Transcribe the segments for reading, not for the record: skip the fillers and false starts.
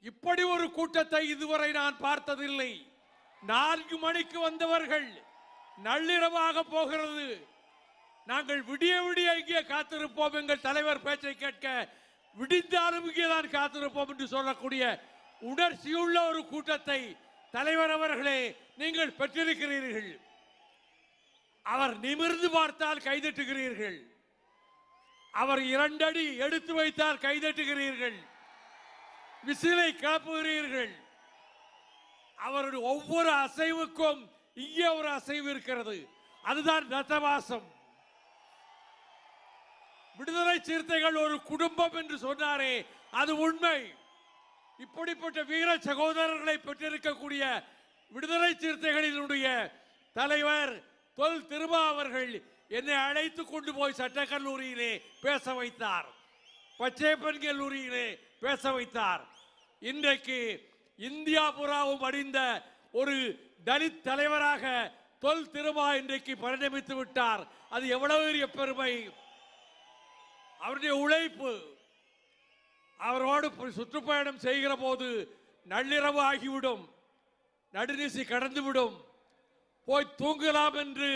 இப்படி ஒரு கூட்டத்தை இதுவரை நான் பார்த்ததில்லை. 4 மணிக்கு வந்தவர்கள் நள்ளிரவாக போகிறது. நாங்கள் விடிய விடிய இங்கே காத்திருப்போம், எங்கள் தலைவர் பேச்சை கேட்க விடிந்தாலும் இங்கே தான் காத்திருப்போம் என்று சொல்லக்கூடிய உணர்ச்சியுள்ள ஒரு கூட்டத்தை தலைவர் அவர்களே நீங்கள் பெற்றிருக்கிறீர்கள். அவர் நிமிர்ந்து பார்த்தால் கைதட்டுகிறீர்கள், அவர் 2 அடி எடுத்து வைத்தால் கைதட்டுகிறீர்கள், விசிலை கிளப்புகிறீர்கள். அவருடைய ஒவ்வொரு அசைவுக்கும் இங்கே ஒரு அசைவு இருக்கிறது, அதுதான் ரத்தவாசம். விடுதலை சிறுத்தைகள் ஒரு குடும்பம் என்று சொன்னாரே, அது உண்மை. இப்படிப்பட்ட வீர சகோதரர்களை பெற்றிருக்கக்கூடிய விடுதலை சிறுத்தைகளினுடைய தலைவர் தொல் திருமா அவர்கள் என்னை அழைத்து கொண்டு போய் சட்டக்கல்லூரியிலே பேச வைத்தார், பச்சையப்பன் கல்லூரியிலே பேச வைத்தார். இன்றைக்கு இந்தியா புறாவும் அடிந்த ஒரு தலித் தலைவராக தொல் திருமா இன்றைக்கு பரிணமித்து விட்டார். அது எவ்வளவு பெரிய பெருமை! அவருடைய உழைப்பு. அவரோடு சுற்றுப்பயணம் செய்கிற போது நள்ளிரவு ஆகிவிடும், நடுநிசி கடந்துவிடும். போய் தூங்கலாம் என்று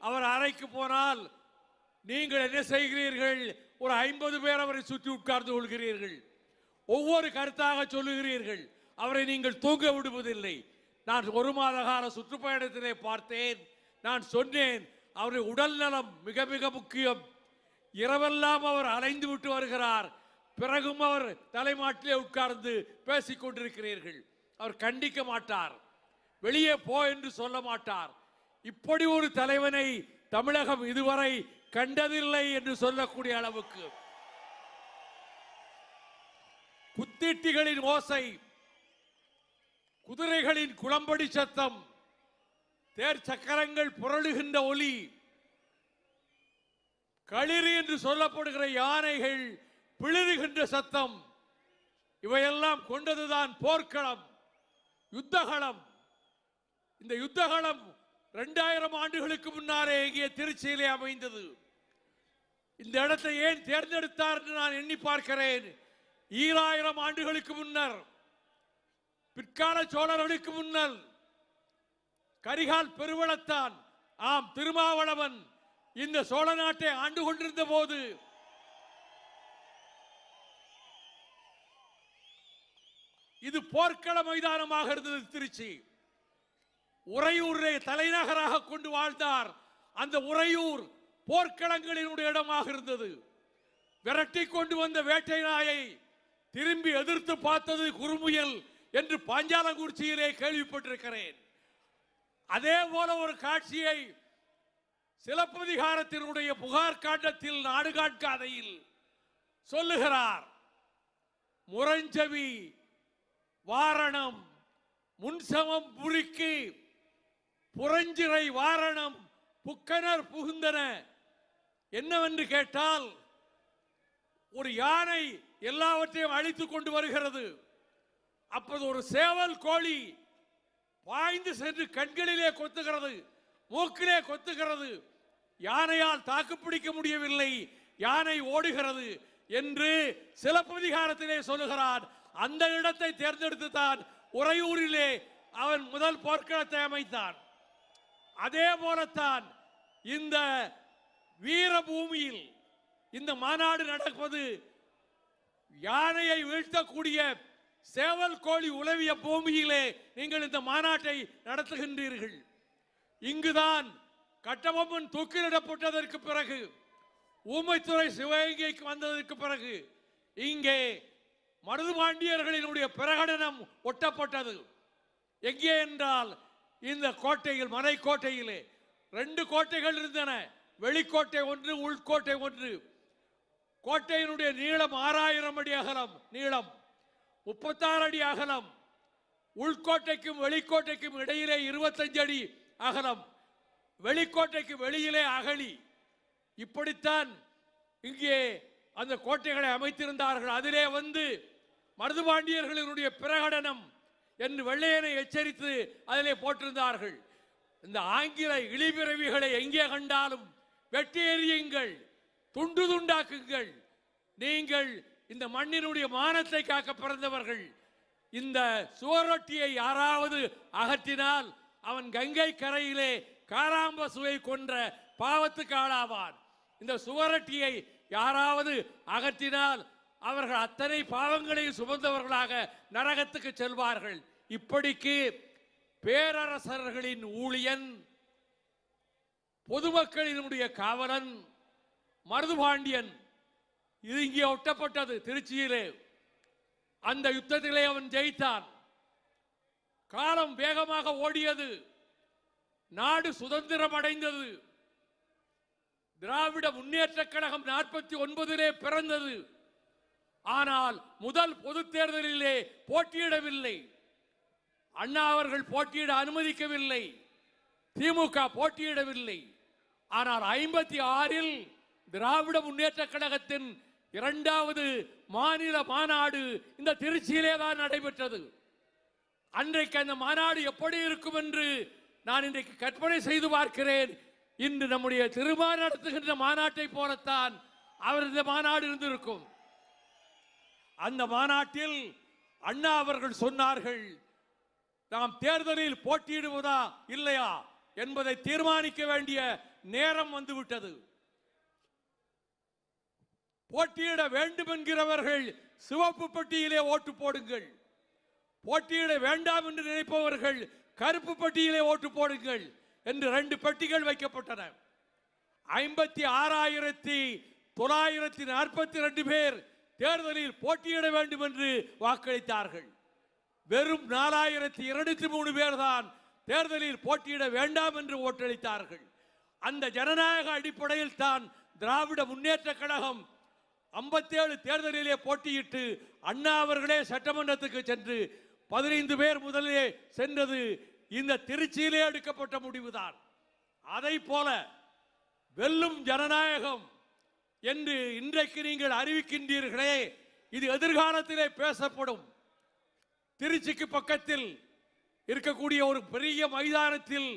அவர் அறைக்கு போனால் நீங்கள் என்ன செய்கிறீர்கள்? ஒரு 50 பேர் அவரை சுற்றி உட்கார்ந்து கொள்கிறீர்கள், ஒவ்வொரு கருத்தாக சொல்லுகிறீர்கள், அவரை நீங்கள் தூங்க விடுவதில்லை. நான் 1 மாத கால சுற்றுப்பயணத்திலே பார்த்தேன். நான் சொன்னேன், அவருடைய உடல் நலம் மிக மிக முக்கியம். இரவெல்லாம் அவர் அலைந்து விட்டு வருகிறார், பிறகும் அவர் தலைமாட்டிலே உட்கார்ந்து பேசிக் கொண்டிருக்கிறீர்கள். அவர் கண்டிக்க மாட்டார், வெளியே போ என்று சொல்ல மாட்டார். இப்படி ஒரு தலைவனை தமிழகம் இதுவரை கண்டதில்லை என்று சொல்லக்கூடிய அளவுக்கு குத்திட்டிகளின் ஓசை, குதிரைகளின் குளம்படி சத்தம், தேர் சக்கரங்கள் புரளுகின்ற ஒலி, களிறு என்று சொல்லப்படுகிற யானைகள் பிளிறுகின்ற சத்தம், இவையெல்லாம் கொண்டதுதான் போர்க்களம், யுத்தகளம். இந்த யுத்தகளம் 2000 ஆண்டுகளுக்கு முன்னாரே இங்கே திருச்சியிலே அமைந்தது. இந்த இடத்தை ஏன் தேர்ந்தெடுத்தார் என்று நான் எண்ணி பார்க்கிறேன். 2000 ஆண்டுகளுக்கு முன்னர், பிற்கால சோழர்களுக்கு முன்னர், கரிகால் பெருவளத்தான், ஆம் திருமாவளவன் இந்த சோழ நாட்டை ஆண்டு கொண்டிருந்த போது இது போர்க்கள மைதானமாக இருந்தது திருச்சி. உறையூரை தலைநகராக கொண்டு வாழ்ந்தார். அந்த உறையூர் போர்க்களங்களினுடைய இடமாக இருந்தது. விரட்டி கொண்டு வந்த வேட்டை நாயை திரும்பி எதிர்த்து பார்த்தது குறுமுயல் என்று பாஞ்சாலங்குறிச்சியிலே கேள்விப்பட்டிருக்கிறேன். அதே போல ஒரு காட்சியை சிலப்பதிகாரத்தினுடைய புகார் காண்டத்தில் நாடுகாட்காதையில் சொல்லுகிறார். முரஞ்சவி வாரணம் முன்சமம் புரிக்கு புரஞ்சிறை வாரணம் புக்கனர் புகுந்தன. என்னவென்று கேட்டால், ஒரு யானை எல்லாவற்றையும் அழித்துக் கொண்டு வருகிறது. அப்போது ஒரு சேவல் கோழி பாய்ந்து சென்று கண்களிலே கொத்துகிறது, மூக்கிலே கொத்துகிறது. யானையால் தாக்குப்பிடிக்க முடியவில்லை, யானை ஓடுகிறது என்று சிலப்பதிகாரத்திலே சொல்லுகிறான். அந்த இடத்தை தேர்ந்தெடுத்து தான் உறையூரிலே அவன் முதல் போர்க்களத்தை அமைத்தான். அதே போலத்தான் இந்த வீரபூமியில் இந்த மாநாடு நடப்பது யானையை வீழ்த்தக்கூடிய சேவல் கோழி உலவிய பூமியிலே நீங்கள் இந்த மாநாட்டை நடத்துகின்றீர்கள். இங்குதான் கட்டபொம்மன் தூக்கிலிடப்பட்டதற்கு பிறகு, ஊமைத்துறை சிவகங்கைக்கு வந்ததற்கு பிறகு இங்கே மருதுபாண்டியர்களினுடைய பிரகடனம் ஒட்டப்பட்டது. எங்கே என்றால் இந்த கோட்டையில், மலைக்கோட்டையிலே 2 கோட்டைகள் இருந்தன. வெளிக்கோட்டை ஒன்று, உள்கோட்டை ஒன்று. கோட்டையினுடைய நீளம் 6000 அடி அகலம், நீளம் 36 அடி அகலம். உள்கோட்டைக்கும் வெளிக்கோட்டைக்கும் இடையிலே 25 அடி அகலம், வெளிக்கோட்டைக்கு வெளியிலே அகழி. இப்படித்தான் இங்கே அந்த கோட்டைகளை அமைத்திருந்தார்கள். அதிலே வந்து மருதுபாண்டியர்களினுடைய பிரகடனம் என்று வெள்ளையனை எச்சரித்து அதிலே போட்டிருந்தார்கள். இந்த ஆங்கில இழிபிறவிகளை எங்கே கண்டாலும் வெட்டி எறியுங்கள், துண்டு துண்டாக்குங்கள். நீங்கள் இந்த மண்ணினுடைய மானத்தை காக்க பிறந்தவர்கள். இந்த சுவரொட்டியை யாராவது அகற்றினால் அவன் கங்கை கரையிலே காராம்பசுவை கொன்ற பாவத்துக்கு ஆளாவான். இந்த சுவரொட்டியை யாராவது அகற்றினால் அவர்கள் அத்தனை பாவங்களையும் சுமந்தவர்களாக நரகத்துக்கு செல்வார்கள். இப்படிக்கு பேரரசர்களின் ஊழியன், பொதுமக்களினுடைய காவலன் மருதுபாண்டியன். இது இங்கே ஒட்டப்பட்டது திருச்சியிலே. அந்த யுத்தத்திலே அவன் ஜெயித்தான். காலம் வேகமாக ஓடியது. நாடு சுதந்திரம் அடைந்தது. திராவிட முன்னேற்ற கழகம் 49 பிறந்தது. ஆனால் முதல் பொது தேர்தலிலே போட்டியிடவில்லை. அண்ணா அவர்கள் போட்டியிட அனுமதிக்கவில்லை. திமுக போட்டியிடவில்லை. ஆனால் 56 திராவிட முன்னேற்ற கழகத்தின் 2வது மாநில மாநாடு இந்த திருச்சியிலே தான் நடைபெற்றது. அன்றைக்கு அந்த மாநாடு எப்படி இருக்கும் என்று நான் இன்றைக்கு கற்பனை செய்து பார்க்கிறேன். இன்று நம்முடைய திருமால் நடத்துகின்ற மாநாட்டை போலத்தான் அவரது மாநாடு இருந்திருக்கும். அந்த மாநாட்டில் அண்ணா அவர்கள் சொன்னார்கள், நாம் தேர்தலில் போட்டியிடுவதா இல்லையா என்பதை தீர்மானிக்க வேண்டிய நேரம் வந்துவிட்டது. போட்டியிட வேண்டும் என்கிறவர்கள் சிவப்பு பெட்டியிலே ஓட்டு போடுங்கள், போட்டியிட வேண்டாம் என்று நினைப்பவர்கள் கருப்பு பெட்டியிலே ஓட்டு போடுங்கள் என்று 2 பெட்டிகள் வைக்கப்பட்டன. 56,942 பேர் தேர்தலில் போட்டியிட வேண்டும் என்று வாக்களித்தார்கள். வெறும் 4,203 பேர் தான் தேர்தலில் போட்டியிட வேண்டாம் என்று ஓட்டளித்தார்கள். அந்த ஜனநாயக அடிப்படையில் தான் திராவிட முன்னேற்ற கழகம் 57 தேர்தலிலே போட்டியிட்டு அண்ணா அவர்களே சட்டமன்றத்துக்கு சென்று 15 பேர் முதலே சென்றது இந்த திருச்சியிலே எடுக்கப்பட்ட முடிவுதான். அதை போல வெல்லும் ஜனநாயகம் என்று இன்றைக்கு நீங்கள் அறிவிக்கின்றீர்களே, இது எதிர்காலத்திலே பேசப்படும். திருச்சிக்கு பக்கத்தில் இருக்கக்கூடிய ஒரு பெரிய மைதானத்தில்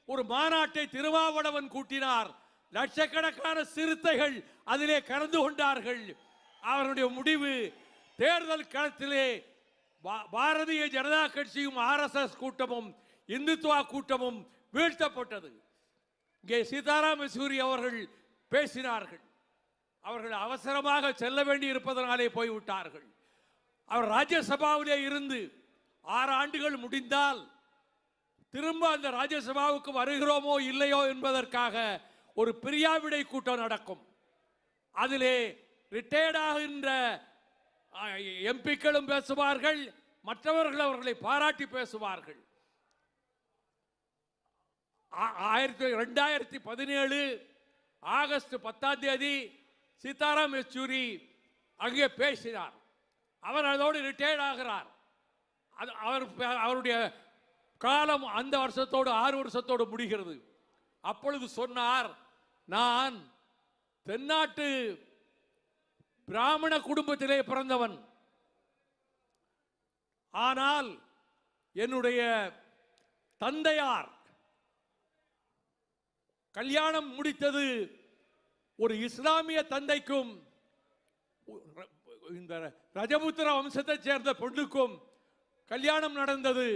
ஒரு மாநாட்டை திருமாவளவன் கூட்டினார். லட்சக்கணக்கான சிறுத்தைகள் அதிலே கலந்து கொண்டார்கள். அவருடைய முடிவு தேர்தல் களத்திலே பாரதிய ஜனதா கட்சியும் RSS கூட்டமும் இந்துத்துவா கூட்டமும் வீழ்த்தப்பட்டது. இங்கே சீதாராம் யெச்சூரி அவர்கள் பேசினார்கள். அவர்கள் அவசரமாக செல்ல வேண்டி இருப்பதனாலே போய்விட்டார்கள். அவர் ராஜ்யசபாவிலே இருந்து 6 ஆண்டுகள் முடிந்தால் திரும்ப அந்த ராஜ்யசபாவுக்கு வருகிறோமோ இல்லையோ என்பதற்காக ஒரு பிரியாவிடை கூட்டம் நடக்கும். அதிலே ரிட்டையர்ட் ஆகின்ற எம்பிக்களும் பேசுவார்கள், மற்றவர்கள் அவர்களை பாராட்டி பேசுவார்கள். 2017 ஆகஸ்ட் 10 சீதாராம் யெச்சூரி அங்கே பேசினார். அவர் அதோடு ரிட்டையர்ட் ஆகிறார். அவருடைய காலம் அந்த வருஷத்தோடு 6 வருஷத்தோடு முடிகிறது. அப்பொழுது சொன்னார், நான் தென்னாட்டு பிராமண குடும்பத்திலே பிறந்தவன். ஆனால் என்னுடைய தந்தையார் கல்யாணம் முடித்தது ஒரு இஸ்லாமிய தந்தைக்கும் இந்த ரஜபுத்திர வம்சத்தைச் சேர்ந்த பெண்ணுக்கும் கல்யாணம் நடந்தது.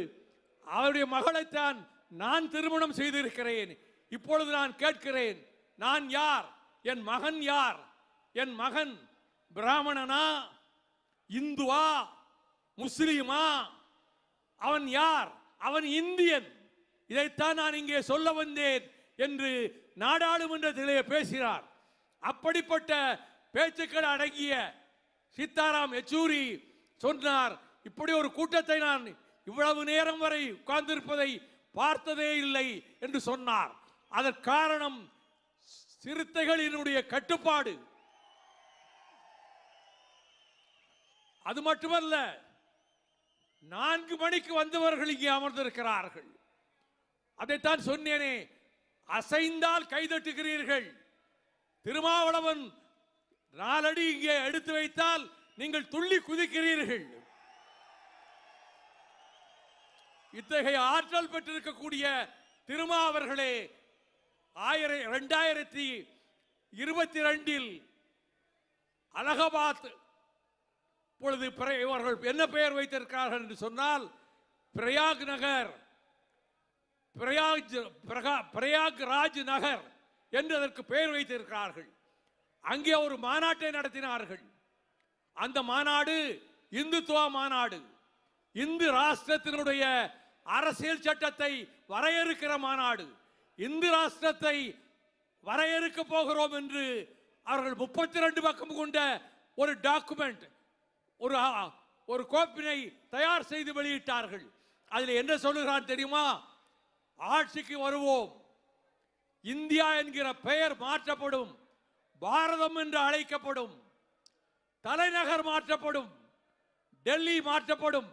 அவருடைய மகளைத்தான் நான் திருமணம் செய்திருக்கிறேன். இப்பொழுது நான் கேட்கிறேன், நான் யார்? என் மகன் யார்? என் மகன் பிராமணனா, இந்துவா, முஸ்லிமா? அவன் யார்? அவன் இந்தியன். இதைத்தான் நான் இங்கே சொல்ல வந்தேன் என்று நாடாளுமன்றத்திலே பேசினார். அப்படிப்பட்ட பேச்சுக்கள் அடங்கிய சீதாராம் யெச்சூரி சொன்னார், இப்படி ஒரு கூட்டத்தை நான் இவ்வளவு நேரம் வரை உட்கார்ந்திருப்பதை பார்த்ததே இல்லை என்று சொன்னார். அதற்கு காரணம் சிறுத்தைகளினுடைய கட்டுப்பாடு. அது மட்டுமல்ல, 4 மணிக்கு வந்தவர்கள் இங்கே அமர்ந்திருக்கிறார்கள். அதைத்தான் சொன்னேனே, அசைந்தால் கைதட்டுகிறீர்கள். திருமாவளவன் 4 அடி இங்கே எடுத்து வைத்தால் நீங்கள் துள்ளி குதிக்கிறீர்கள். இத்தகைய ஆற்றல் பெற்றிருக்கக்கூடிய திருமாவர்களே 2022 அலகாபாத் இப்பொழுது இவர்கள் என்ன பெயர் வைத்திருக்கிறார்கள் என்று சொன்னால் பிரயாக் நகர், பிரயாக்ராஜ் நகர் என்று அதற்கு பெயர் வைத்திருக்கிறார்கள். அங்கே ஒரு மாநாட்டை நடத்தினார்கள். அந்த மாநாடு இந்துத்துவ மாநாடு, இந்து ராஷ்டிரத்தினுடைய அரசியல் சட்டத்தை வரையறுக்கிற மாநாடு. இந்து ராஷ்டிரத்தை வரையறுக்க போகிறோம் என்று அவர்கள் 32 பக்கம் கொண்ட ஒரு டாக்குமெண்ட், ஒரு கோப்பினை தயார் செய்து வெளியிட்டார்கள். அதில் என்ன சொல்லுகிறான் தெரியுமா? ஆட்சிக்கு வருவோம், இந்தியா என்கிற பெயர் மாற்றப்படும், பாரதம் என்று அழைக்கப்படும், தலைநகர் மாற்றப்படும், டெல்லி மாற்றப்படும்,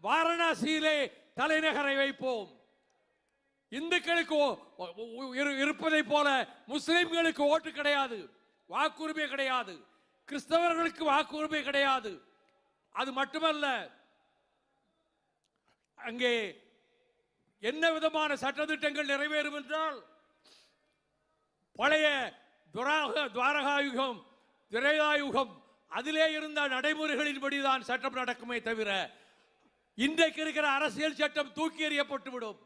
வாரணாசியிலே தலைநகரை வைப்போம். இந்துக்களுக்கு இருப்பதை போல முஸ்லிம்களுக்கு ஓட்டு கிடையாது, வாக்குரிமை கிடையாது, கிறிஸ்தவர்களுக்கு வாக்குரிமை கிடையாது. அது மட்டுமல்ல, அங்கே என்ன விதமான சட்டத்திட்டங்கள் நிறைவேறும் என்றால், பழைய துவாரகா யுகம், திரேதா யுகம், அதிலே இருந்த நடைமுறைகளின்படிதான் சட்டம் நடக்குமே தவிர இன்றைக்கு இருக்கிற அரசியல் சட்டம் தூக்கி எறியப்பட்டுவிடும்.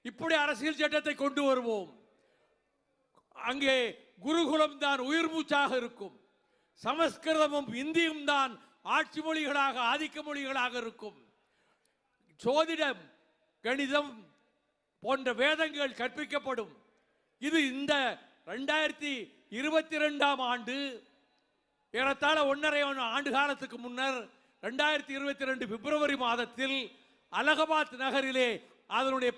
இப்படி அரசியல் சட்டத்தை கொண்டு வருவோம். அங்கே குருகுலம் தான் உயிர் மூச்சாக இருக்கும், சமஸ்கிருதமும் இந்தியும் தான் ஆட்சி மொழிகளாக, ஆதிக்க மொழிகளாக இருக்கும். சோதிடம், கணிதம் போன்ற வேதங்கள் கற்பிக்கப்படும். இது இந்த 2022ஆம் ஆண்டு, ஏறத்தாழ 1.5 ஆண்டு காலத்துக்கு முன்னர் 2022 பிப்ரவரி மாதத்தில் அலகாபாத் நகரிலே அதனுடைய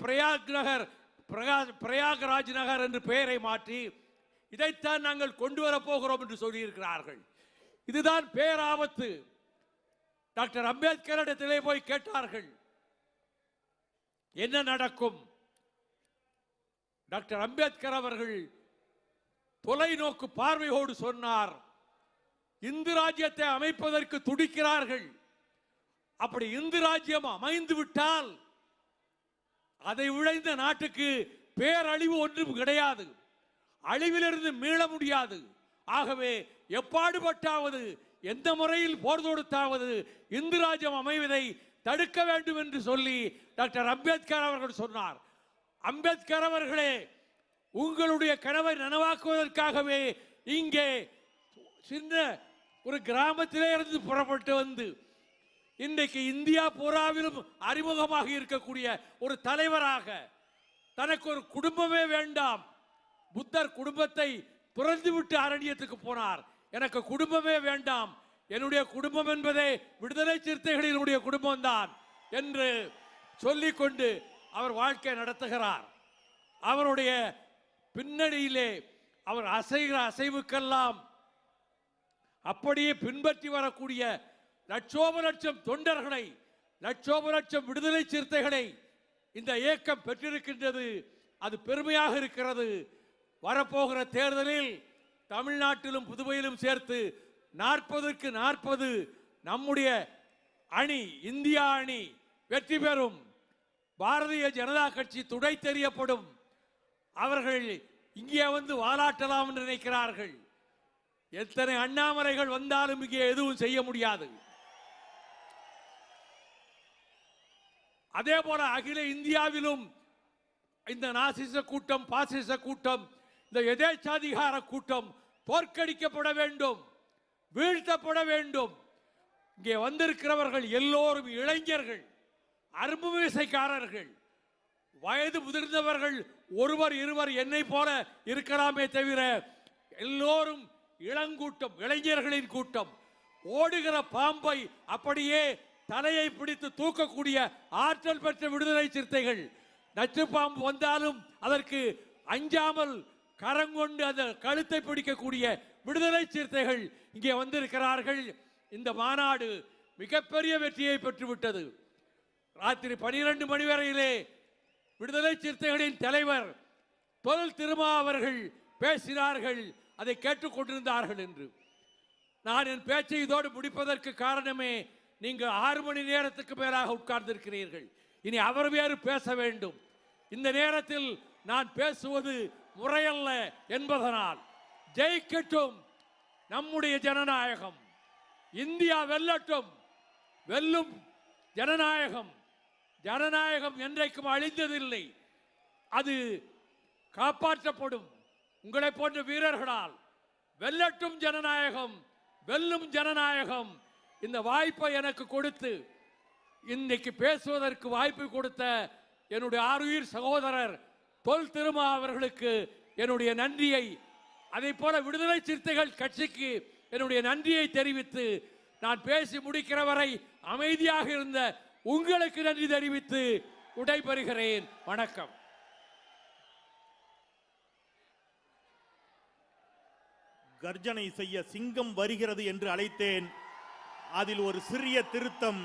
பிரயாக்ராஜ் நகர் என்று பெயரை மாற்றி இதைத்தான் நாங்கள் கொண்டு வரப் போகிறோம் என்று சொல்லியிருக்கிறார்கள். இதுதான் பேராபத்து. டாக்டர் அம்பேத்கரிடத்திலே போய் கேட்டார்கள், என்ன நடக்கும்? டாக்டர் அம்பேத்கர் அவர்கள் தொலைநோக்கு பார்வையோடு சொன்னார், இந்து ராஜ்யத்தை அமைப்பதற்கு துடிக்கிறார்கள். அப்படி இந்து ராஜ்யம் அமைந்து விட்டால் அதை விளைந்த நாட்டுக்கு பேரழிவு ஒன்றும் கிடையாது, அழிவிலிருந்து மீள முடியாது. ஆகவே எப்பாடுபட்டாவது, எந்த முறையில் போர் தொடுத்தாவது இந்து ராஜ்யம் அமைவதை தடுக்க வேண்டும் என்று சொல்லி டாக்டர் அம்பேத்கர் அவர்கள் சொன்னார். அம்பேத்கர் அவர்களே, உங்களுடைய கனவை நனவாக்குவதற்காகவே இங்கே சின்ன ஒரு கிராமத்திலே இருந்து புறப்பட்டு வந்து இன்றைக்கு இந்தியா பூராவிலும் அறிமுகமாக இருக்கக்கூடிய ஒரு தலைவராக, தனக்கு ஒரு குடும்பமே வேண்டாம், புத்தர் குடும்பத்தை துறந்துவிட்டு அரண்யத்துக்கு போனார். எனக்கு குடும்பமே வேண்டாம், என்னுடைய குடும்பம் என்பதே விடுதலை சிறுத்தைகளினுடைய குடும்பம் தான் என்று சொல்லிக்கொண்டு அவர் வாழ்க்கை நடத்துகிறார். அவருடைய பின்னணியிலே அவர் அசைகிற அசைவுக்கெல்லாம் அப்படியே பின்பற்றி வரக்கூடிய லட்சோப லட்சம் தொண்டர்களை, லட்சோப லட்சம் விடுதலை சிறுத்தைகளை இந்த இயக்கம் பெற்றிருக்கின்றது. அது பெருமையாக இருக்கிறது. வரப்போகிற தேர்தலில் தமிழ்நாட்டிலும் புதுவையிலும் சேர்த்து 40க்கு 40 நம்முடைய அணி, இந்தியா அணி வெற்றி பெறும். பாரதிய ஜனதா கட்சி துடை தெரியப்படும். அவர்கள் இங்கே வந்து வாலாட்டலாம் என்று நினைக்கிறார்கள். எத்தனை அண்ணாமலைகள் வந்தாலும் இங்கே எதுவும் செய்ய முடியாது. அதே போல அகில இந்தியாவிலும் இந்த நாசிச கூட்டம், பாசிச கூட்டம், இந்த எதேச்சாதிகார கூட்டம் தோற்கடிக்கப்பட வேண்டும், வீழ்த்தப்பட வேண்டும். இங்கே வந்திருக்கிறவர்கள் எல்லோரும் இளைஞர்கள், அரும்புமீசைக்காரர்கள், வயது முதிர்ந்தவர்கள் ஒருவர் இருவர் என்னை போல இருக்கலாமே தவிர எல்லோரும் இளங்கூட்டம், இளைஞர்களின் கூட்டம். ஓடுகிற பாம்பை அப்படியே தலையை பிடித்து தூக்கக்கூடிய ஆற்றல் பெற்ற விடுதலை சிறுத்தைகள். நச்சு பாம்பு வந்தாலும் அதற்கு அஞ்சாமல் கரங்கொண்டு அந்த கழுத்தை பிடிக்கக்கூடிய விடுதலை சிறுத்தைகள் இங்கே வந்திருக்கிறார்கள். இந்த மாநாடு மிகப்பெரிய வெற்றியை பெற்றுவிட்டது. ராத்திரி 12 மணி வரையிலே விடுதலை சிறுத்தைகளின் தலைவர் தொல் திருமா அவர்கள் பேசினார்கள். அதை கேட்டுக்கொண்டிருந்தார்கள் என்று. நான் என் பேச்சை இதோடு முடிப்பதற்கு காரணமே, நீங்கள் 6 மணி நேரத்துக்கு மேலாக உட்கார்ந்திருக்கிறீர்கள். இனி அவர் வேறு பேச வேண்டும். இந்த நேரத்தில் நான் பேசுவது முறையல்ல என்பதனால் ஜெயிக்கட்டும் நம்முடைய ஜனநாயகம், இந்தியா வெல்லட்டும். வெல்லும் ஜனநாயகம். ஜனநாயகம் என்றைக்கும் அழிந்ததில்லை, அது காப்பாற்றப்படும் உங்களை போன்ற வீரர்களால். வெல்லட்டும் ஜனநாயகம், வெல்லும் ஜனநாயகம். இந்த வாய்ப்பை எனக்கு கொடுத்து இன்னைக்கு பேசுவதற்கு வாய்ப்பு கொடுத்த என்னுடைய ஆருயிர் சகோதரர் தொல் திருமா அவர்களுக்கு என்னுடைய நன்றியை, அதே போல விடுதலை சிறுத்தைகள் கட்சிக்கு என்னுடைய நன்றியை தெரிவித்து, நான் பேசி முடிக்கிற வரை அமைதியாக இருந்த உங்களுக்கு நன்றி தெரிவித்து விடைபெறுகிறேன். வணக்கம். கர்ஜனை செய்ய சிங்கம் வருகிறது என்று அழைத்தேன். அதில் ஒரு சிறிய திருத்தம்.